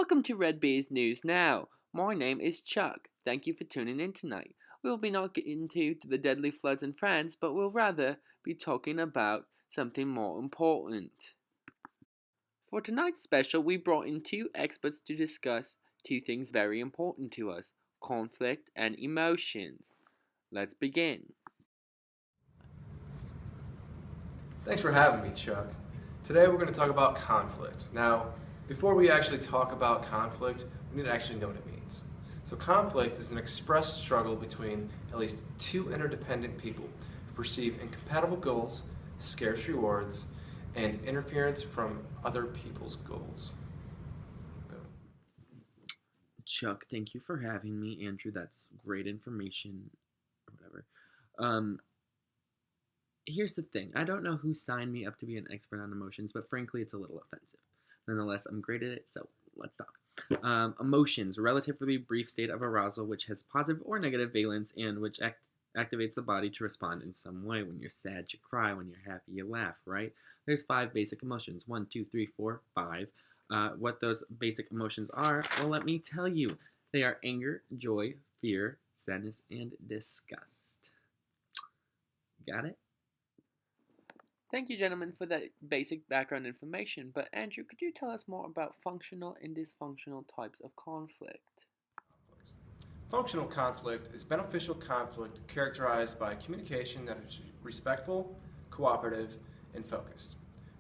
Welcome to Red Bears News Now. My name is Chuck. Thank you for tuning in tonight. We will be not getting into the deadly floods in France, but we'll rather be talking about something more important. For tonight's special, we brought in two experts to discuss two things very important to us: conflict and emotions. Let's begin. Thanks for having me, Chuck. Today we're going to talk about conflict. Now, before we actually talk about conflict, we need to actually know what it means. So conflict is an expressed struggle between at least two interdependent people who perceive incompatible goals, scarce rewards, and interference from other people's goals. Boom. Chuck, thank you for having me. Andrew, that's great information, or whatever. Here's the thing. I don't know who signed me up to be an expert on emotions, but frankly, it's a little offensive. Nonetheless, I'm great at it, so let's talk. Emotions, a relatively brief state of arousal which has positive or negative valence and which activates the body to respond in some way. When you're sad, you cry. When you're happy, you laugh, right? There's 5 basic emotions. 1, 2, 3, 4, 5. What those basic emotions are, well, let me tell you. They are anger, joy, fear, sadness, and disgust. Got it? Thank you, gentlemen, for that basic background information. But Andrew, could you tell us more about functional and dysfunctional types of conflict? Functional conflict is beneficial conflict characterized by communication that is respectful, cooperative, and focused,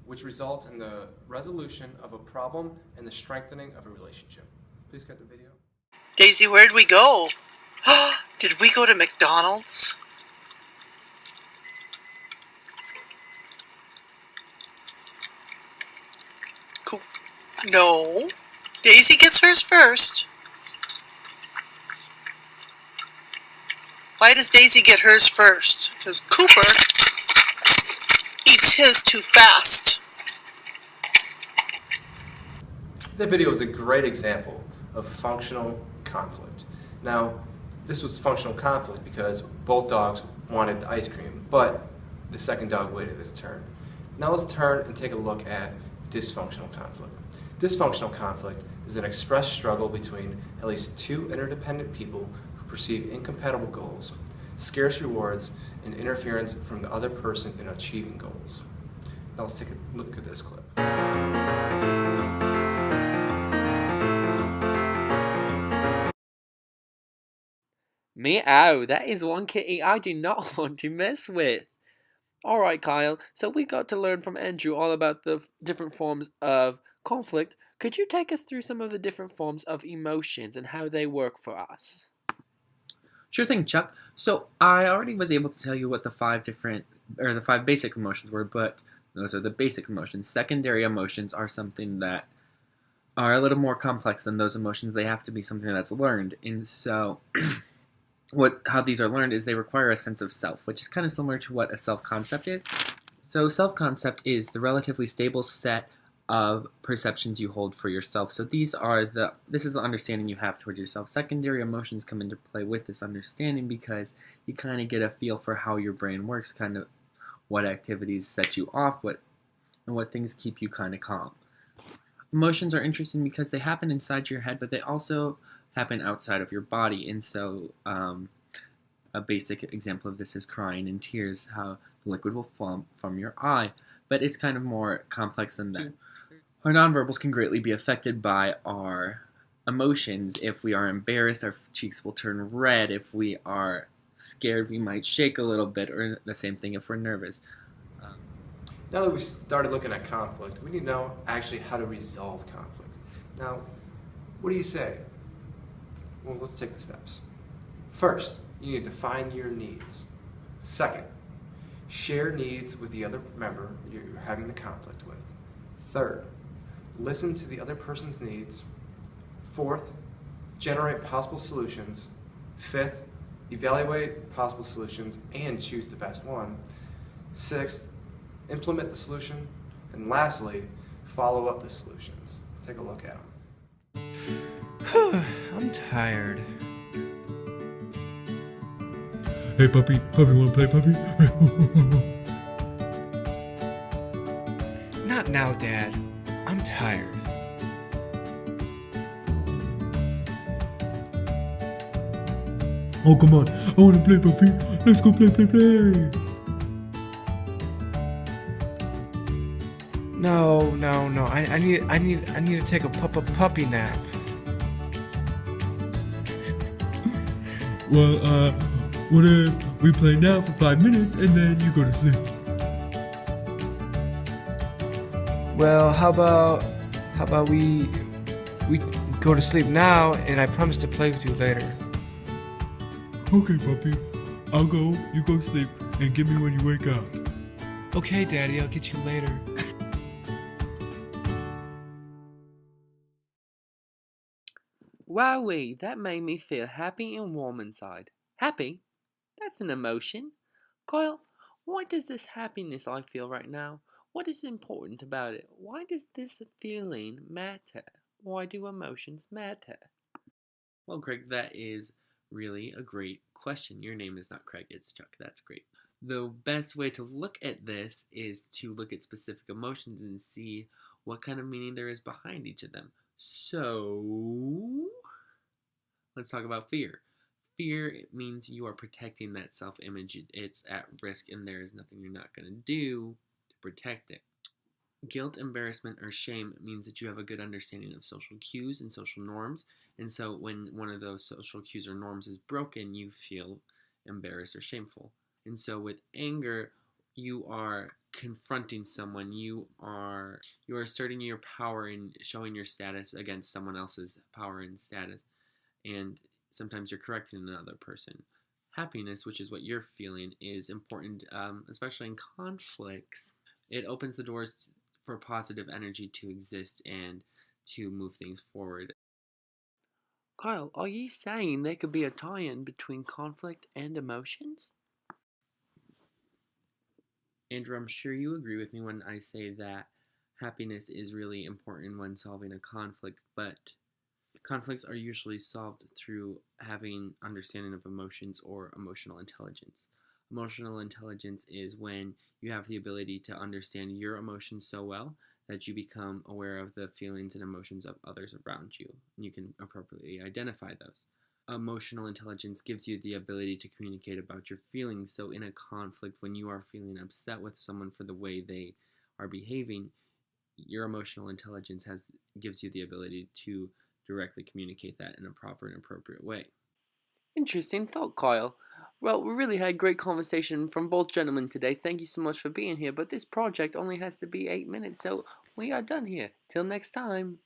which results in the resolution of a problem and the strengthening of a relationship. Please cut the video. Daisy, where'd we go? Did we go to McDonald's? Cool. No. Daisy gets hers first. Why does Daisy get hers first? Because Cooper eats his too fast. That video is a great example of functional conflict. Now, this was functional conflict because both dogs wanted the ice cream, but the second dog waited his turn. Now let's turn and take a look at dysfunctional conflict. Dysfunctional conflict is an expressed struggle between at least two interdependent people who perceive incompatible goals, scarce rewards, and interference from the other person in achieving goals. Now let's take a look at this clip. Meow, that is one kitty I do not want to mess with. Alright, Kyle, so we got to learn from Andrew all about the different forms of conflict. Could you take us through some of the different forms of emotions and how they work for us? Sure thing, Chuck. So I already was able to tell you what the 5 basic emotions were, but those are the basic emotions. Secondary emotions are something that are a little more complex than those emotions. They have to be something that's learned. And so how these are learned is they require a sense of self, which is kind of similar to what a self-concept is. So self-concept is the relatively stable set of perceptions you hold for yourself. So this is the understanding you have towards yourself. Secondary emotions come into play with this understanding because you kind of get a feel for how your brain works, kind of what activities set you off, and what things keep you kind of calm. Emotions are interesting because they happen inside your head, but they also happen outside of your body. And so a basic example of this is crying and tears, how the liquid will flow from your eye, but it's kind of more complex than that. Our nonverbals can greatly be affected by our emotions. If we are embarrassed, our cheeks will turn red. If we are scared, we might shake a little bit, or the same thing if we're nervous. Now that we've started looking at conflict, we need to know actually how to resolve conflict. Now, what do you say? Well, let's take the steps. First, you need to define your needs. Second, share needs with the other member you're having the conflict with. Third, listen to the other person's needs. Fourth, generate possible solutions. Fifth, evaluate possible solutions and choose the best one. Sixth, implement the solution. And lastly, follow up the solutions. Take a look at them. I'm tired. Hey puppy, wanna play puppy? Not now, Dad. I'm tired. Oh, come on. I want to play, puppy. Let's go play. No. I need to take a puppy nap. Well, what if we play now for 5 minutes and then you go to sleep? Well, how about we go to sleep now, and I promise to play with you later. Okay, puppy. I'll go, you go sleep, and get me when you wake up. Okay, Daddy, I'll get you later. Wowee, that made me feel happy and warm inside. Happy? That's an emotion. Kyle, why does this happiness I feel right now? What is important about it? Why does this feeling matter? Why do emotions matter? Well, Craig, that is really a great question. Your name is not Craig, it's Chuck. That's great. The best way to look at this is to look at specific emotions and see what kind of meaning there is behind each of them. So, let's talk about fear. Fear means you are protecting that self-image. It's at risk and there is nothing you're not going to do to protect it. Guilt, embarrassment, or shame means that you have a good understanding of social cues and social norms. And so when one of those social cues or norms is broken, you feel embarrassed or shameful. And so with anger, you are confronting someone. You are asserting your power and showing your status against someone else's power and status. And sometimes you're correcting another person. Happiness, which is what you're feeling, is important, especially in conflicts. It opens the doors for positive energy to exist and to move things forward. Kyle, are you saying there could be a tie-in between conflict and emotions? Andrew, I'm sure you agree with me when I say that happiness is really important when solving a conflict, but conflicts are usually solved through having understanding of emotions or emotional intelligence. Emotional intelligence is when you have the ability to understand your emotions so well that you become aware of the feelings and emotions of others around you, and you can appropriately identify those. Emotional intelligence gives you the ability to communicate about your feelings. So in a conflict, when you are feeling upset with someone for the way they are behaving, your emotional intelligence gives you the ability to directly communicate that in a proper and appropriate way. Interesting thought, Kyle. Well, we really had great conversation from both gentlemen today. Thank you so much for being here. But this project only has to be 8 minutes, so we are done here. Till next time.